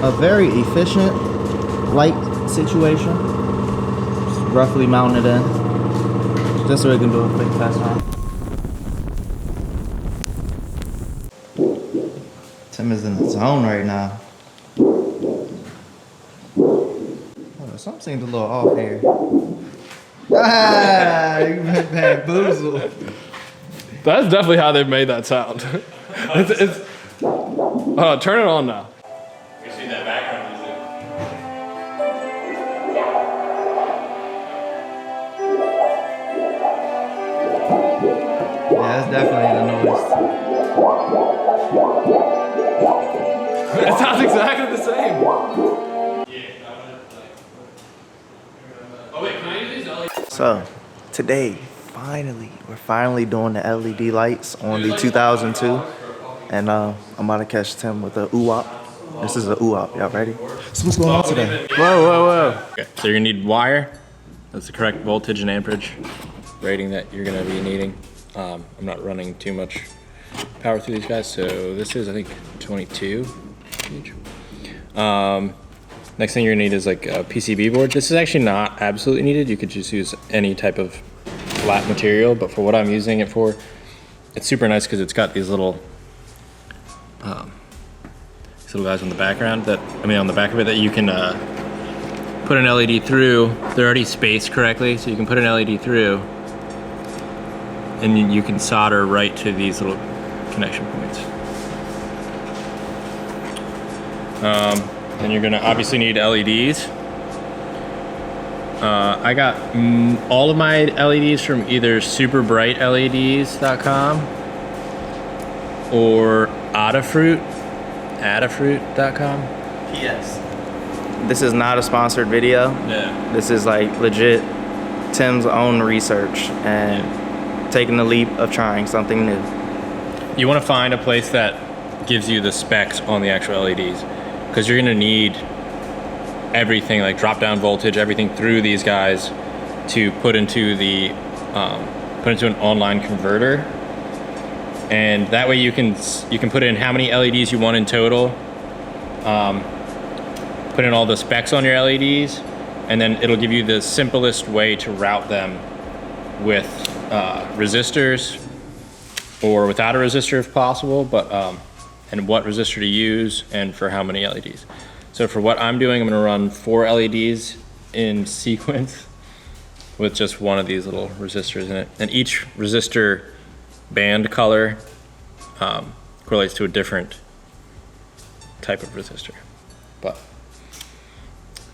a very efficient light situation. Just roughly mount it in. Just so we can do a quick test run. Tim is in the zone right now. Oh, something seems a little off here. Ah, you've been bamboozled. That's definitely how they've made that sound. Turn it on now. You see that background music? Yeah, that's definitely the noise. It sounds exactly the same. Oh wait, can I use these LEDs? So, today, we're finally doing the LED lights on the 2002. And I'm about to catch Tim with a ooh-wop. This is a ooh-wop. Y'all ready? So what's going on today? Whoa. Okay, so you're gonna need wire. That's the correct voltage and amperage rating that you're gonna be needing. I'm not running too much power through these guys, so this is, I think, 22 each. Next thing you're gonna need is like a PCB board. This is actually not absolutely needed. You could just use any type of flat material, but for what I'm using it for, it's super nice because it's got these little guys on the background on the back of it that you can put an LED through. They're already spaced correctly, so you can put an LED through and you can solder right to these little connection points. Then you're gonna obviously need LEDs. I got all of my LEDs from either superbrightleds.com or Adafruit.com. P.S. This is not a sponsored video. Yeah. This is like legit Tim's own research and taking the leap of trying something new. You want to find a place that gives you the specs on the actual LEDs, because you're gonna need everything, like drop down voltage, everything through these guys to put into the an online converter. And that way you can put in how many LEDs you want in total, put in all the specs on your LEDs, and then it'll give you the simplest way to route them with resistors or without a resistor if possible, but and what resistor to use and for how many LEDs. So for what I'm doing, I'm gonna run 4 LEDs in sequence with just one of these little resistors in it. And each resistor band color correlates to a different type of resistor. But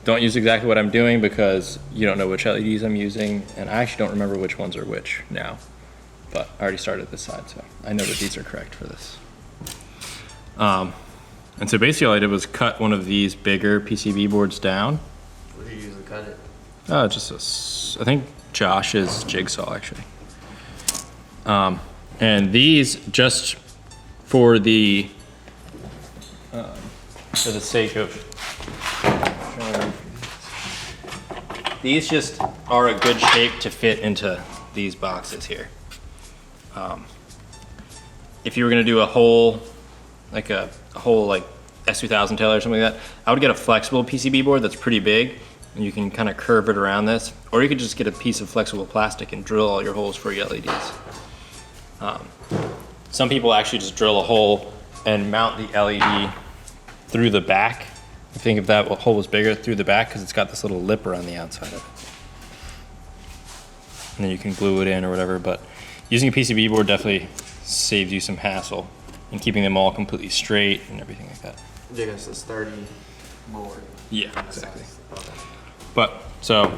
don't use exactly what I'm doing because you don't know which LEDs I'm using, and I actually don't remember which ones are which now. But I already started this side, so I know that these are correct for this. And so basically all I did was cut one of these bigger PCB boards down. What do you usually cut it? I think Josh's jigsaw actually. And these just for the sake of these just are a good shape to fit into these boxes here. If you were gonna do a whole like S2000 tail or something like that, I would get a flexible PCB board that's pretty big, and you can kind of curve it around this, or you could just get a piece of flexible plastic and drill all your holes for your LEDs. Some people actually just drill a hole and mount the LED through the back. I think if that hole was bigger, through the back, because it's got this little lip around the outside of it. And then you can glue it in or whatever, but using a PCB board definitely saves you some hassle and keeping them all completely straight and everything like that. Yeah, it's a sturdy board. Yeah, exactly. But, so,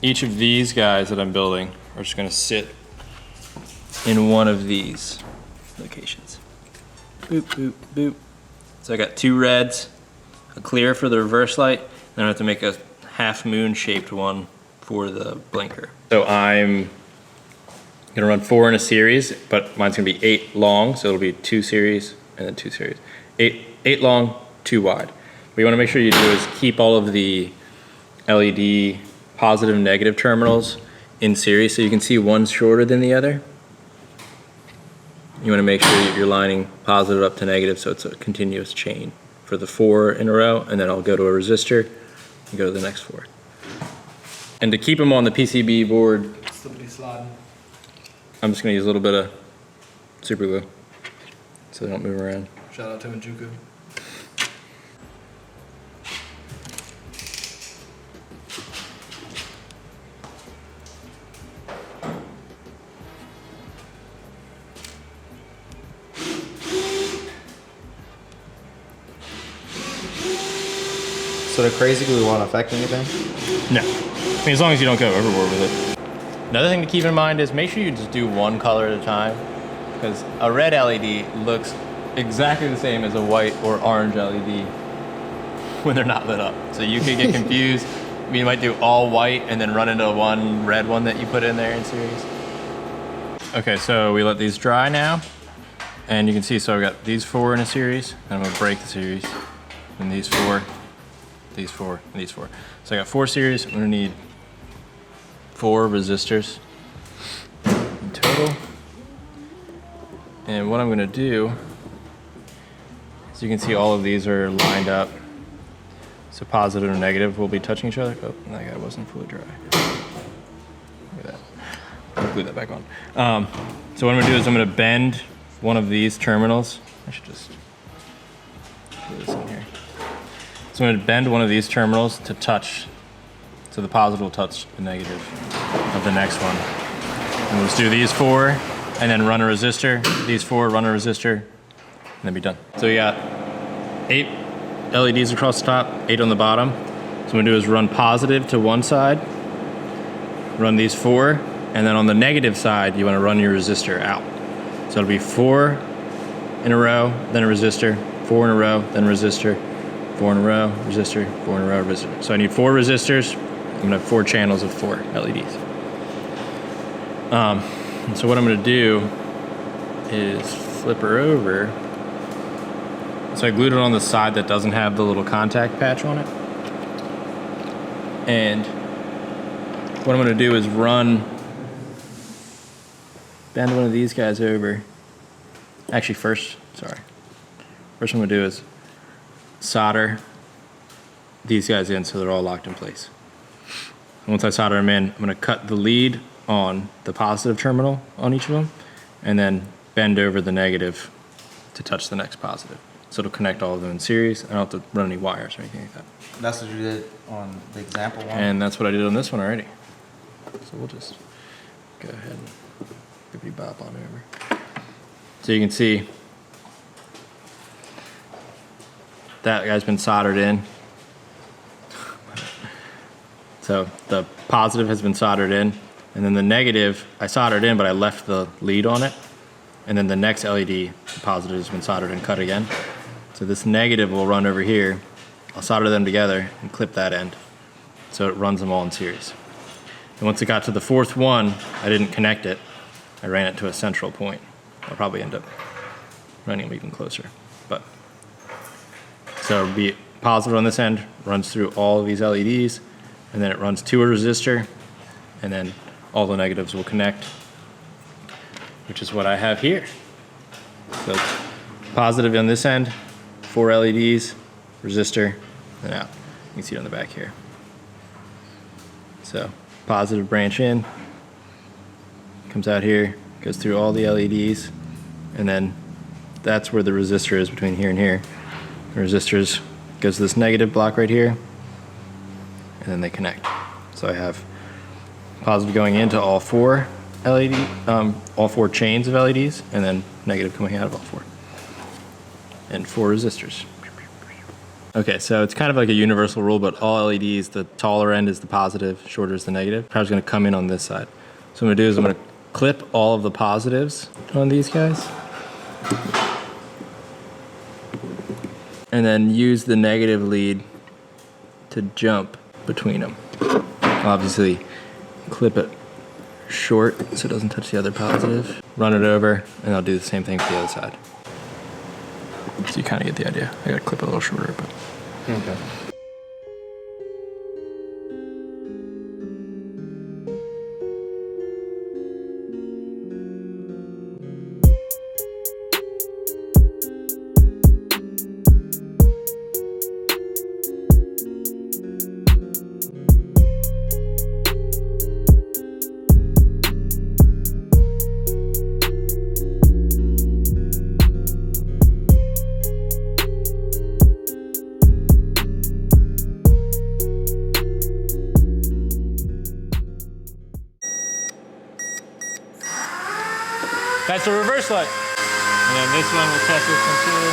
each of these guys that I'm building are just gonna sit in one of these locations. Boop, boop, boop. So I got 2 reds, a clear for the reverse light, and I have to make a half moon shaped one for the blinker. So I'm gonna run 4 in a series, but mine's gonna be 8 long, so it'll be 2 series and then 2 series. 8 long, 2 wide. What you wanna make sure you do is keep all of the LED positive and negative terminals in series so you can see one's shorter than the other. You wanna make sure that you're lining positive up to negative so it's a continuous chain. for the 4 in a row, and then I'll go to a resistor and go to the next 4. And to keep them on the PCB board, Still be sliding. I'm just gonna use a little bit of super glue so they don't move around. Shout out to Njuku. So the crazy glue won't affect anything? No. I mean, as long as you don't go overboard with it. Another thing to keep in mind is make sure you just do one color at a time, because a red LED looks exactly the same as a white or orange LED when they're not lit up. So you could get confused. I mean, you might do all white and then run into one red one that you put in there in series. Okay, so we let these dry now. And you can see, so I've got these 4 in a series, and I'm gonna break the series. And these 4, these 4, and these 4. So I got 4 series. I'm gonna need 4 resistors in total. And what I'm gonna do is, you can see all of these are lined up. So positive and negative will be touching each other. Oh, that guy wasn't fully dry. Look at that. I'll glue that back on. So what I'm gonna do is I'm gonna bend one of these terminals. I should just put this in here. So I'm gonna bend one of these terminals to touch, so the positive will touch the negative of the next one. And we'll just do these 4 and then run a resistor. These 4, run a resistor, and then be done. So we got 8 LEDs across the top, 8 on the bottom. So what I'm gonna do is run positive to one side, run these 4, and then on the negative side, you wanna run your resistor out. So it'll be 4 in a row, then a resistor, 4 in a row, then a resistor, 4 in a row, resistor, 4 in a row, resistor. So I need 4 resistors. I'm gonna have 4 channels of 4 LEDs. So what I'm gonna do is flip her over. So I glued it on the side that doesn't have the little contact patch on it. And what I'm gonna do is bend one of these guys over. Actually, first what I'm gonna do is solder these guys in so they're all locked in place. And once I solder them in, I'm gonna cut the lead on the positive terminal on each of them, and then bend over the negative to touch the next positive. So it'll connect all of them in series. I don't have to run any wires or anything like that. That's what you did on the example one? And that's what I did on this one already. So we'll just go ahead and bippity bop on over. So you can see that guy's been soldered in. So the positive has been soldered in, and then the negative, I soldered in, but I left the lead on it. And then the next LED, the positive has been soldered and cut again. So this negative will run over here. I'll solder them together and clip that end, so it runs them all in series. And once it got to the 4th one, I didn't connect it. I ran it to a central point. I'll probably end up running them even closer. But so it'll be positive on this end, runs through all of these LEDs, and then it runs to a resistor, and then all the negatives will connect, which is what I have here. So it's positive on this end, 4 LEDs, resistor, and out. You can see it on the back here. So positive branch in, comes out here, goes through all the LEDs, and then that's where the resistor is between here and here. The resistors goes to this negative block right here, and then they connect. So I have positive going into all 4 all 4 chains of LEDs, and then negative coming out of all 4. And 4 resistors. Okay, so it's kind of like a universal rule, but all LEDs, the taller end is the positive, shorter is the negative. Power's gonna come in on this side. So what I'm gonna do is I'm gonna clip all of the positives on these guys. And then use the negative lead to jump between them. Obviously, clip it short so it doesn't touch the other positive. Run it over, and I'll do the same thing for the other side. So you kind of get the idea. I gotta clip it a little shorter, but. Okay. That's a reverse light. And then this one, we'll test this one too.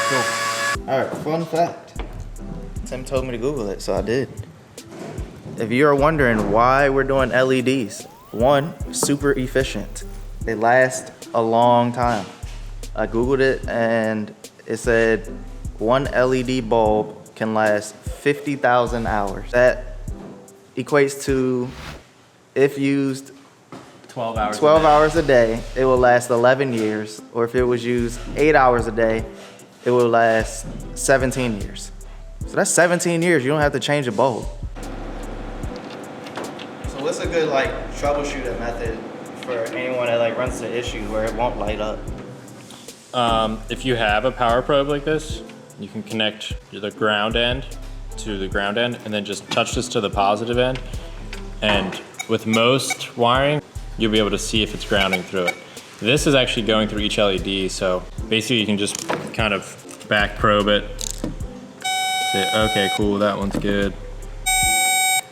Cool. All right, fun fact. Tim told me to Google it, so I did. If you're wondering why we're doing LEDs, one, super efficient. They last a long time. I Googled it and it said one LED bulb can last 50,000 hours. That equates to, if used 12 hours. 12 hours a day, it will last 11 years. Or if it was used 8 hours a day, it will last 17 years. So that's 17 years, you don't have to change a bulb. So what's a good like troubleshooting method for anyone that like runs into issue where it won't light up? If you have a power probe like this, you can connect the ground end to the ground end and then just touch this to the positive end. And with most wiring, you'll be able to see if it's grounding through it. This is actually going through each LED, so basically you can just kind of back probe it. Say, okay, cool, that one's good.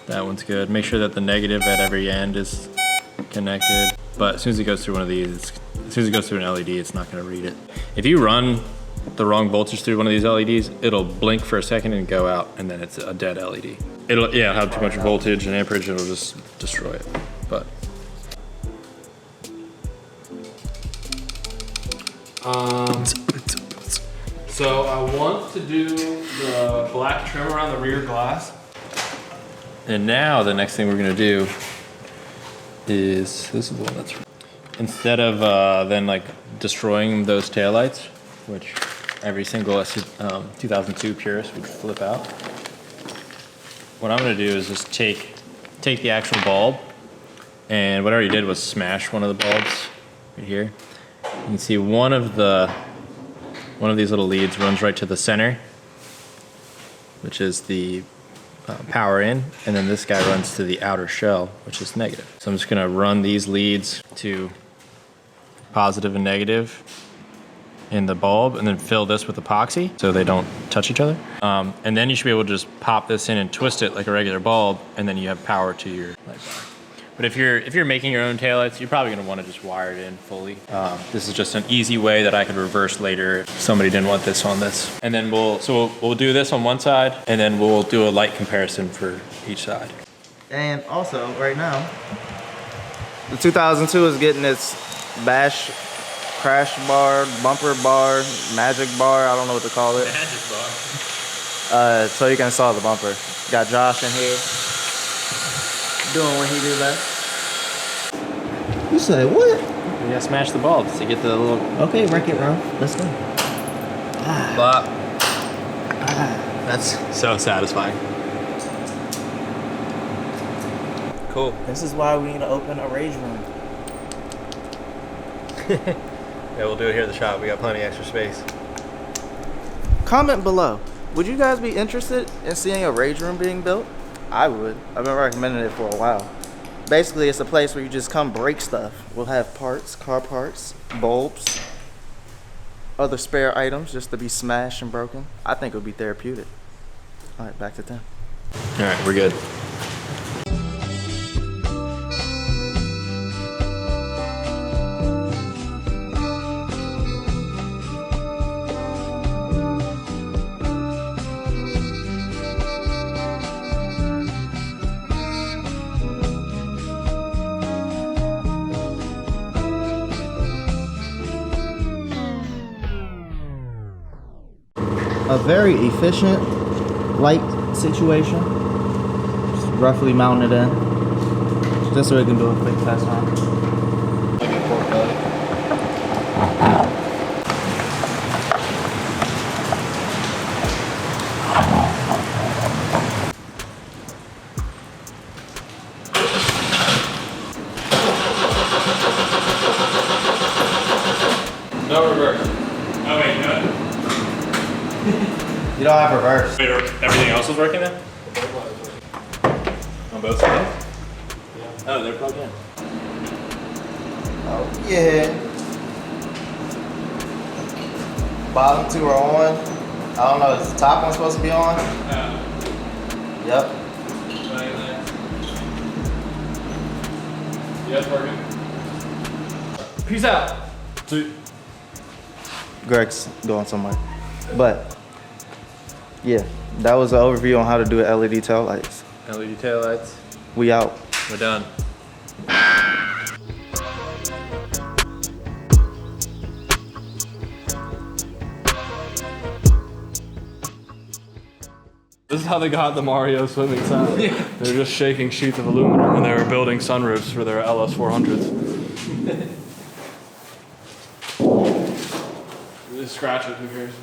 That one's good. Make sure that the negative at every end is connected. But as soon as it goes through one of these, as soon as it goes through an LED, it's not gonna read it. If you run the wrong voltage through one of these LEDs, it'll blink for a second and go out, and then it's a dead LED. It'll have too much voltage and amperage, and it'll just destroy it. But So I want to do the black trim around the rear glass. and now the next thing we're gonna do is, this is the one that's, instead of then like destroying those taillights, which every single 2002 Purist would flip out, what I'm gonna do is just take the actual bulb, and what I already did was smash one of the bulbs right here. You can see one of these little leads runs right to the center, which is the power in, and then this guy runs to the outer shell, which is negative. So I'm just gonna run these leads to positive and negative in the bulb, and then fill this with epoxy so they don't touch each other. And then you should be able to just pop this in and twist it like a regular bulb, and then you have power to your light bar. But if you're making your own taillights, you're probably gonna wanna just wire it in fully. This is just an easy way that I could reverse later if somebody didn't want this on this. And then we'll do this on one side, and then we'll do a light comparison for each side. And also, right now, the 2002 is getting its bash, crash bar, bumper bar, magic bar, I don't know what to call it. Magic bar. So you can install the bumper. Got Josh in here doing what he do best. You say what? You gotta smash the bulbs to get the little Okay, wreck it, bro. Let's go. bop. That's so satisfying. Cool. This is why we need to open a rage room. Yeah, we'll do it here at the shop. We got plenty of extra space. Comment below. Would you guys be interested in seeing a rage room being built? I would. I've been recommending it for a while. Basically, it's a place where you just come break stuff. We'll have parts, car parts, bulbs, other spare items just to be smashed and broken. I think it would be therapeutic. All right, back to Tim. All right, we're good. A very efficient light situation. Just roughly mounting it in. Just so we can do a quick test on it. No reverse. Oh wait, no. You don't have reverse. Wait, everything else is working then? On both sides? Yeah. Oh, they're plugged in. Oh yeah. Bottom two are on. I don't know, is the top one supposed to be on? Yep. Yeah, it's working. Peace out. See. Greg's going somewhere. But yeah, that was an overview on how to do LED tail lights. LED taillights. We out. We're done. This is how they got the Mario swimming sound. They were just shaking sheets of aluminum when they were building sunroofs for their LS400s. Just scratch it, who cares?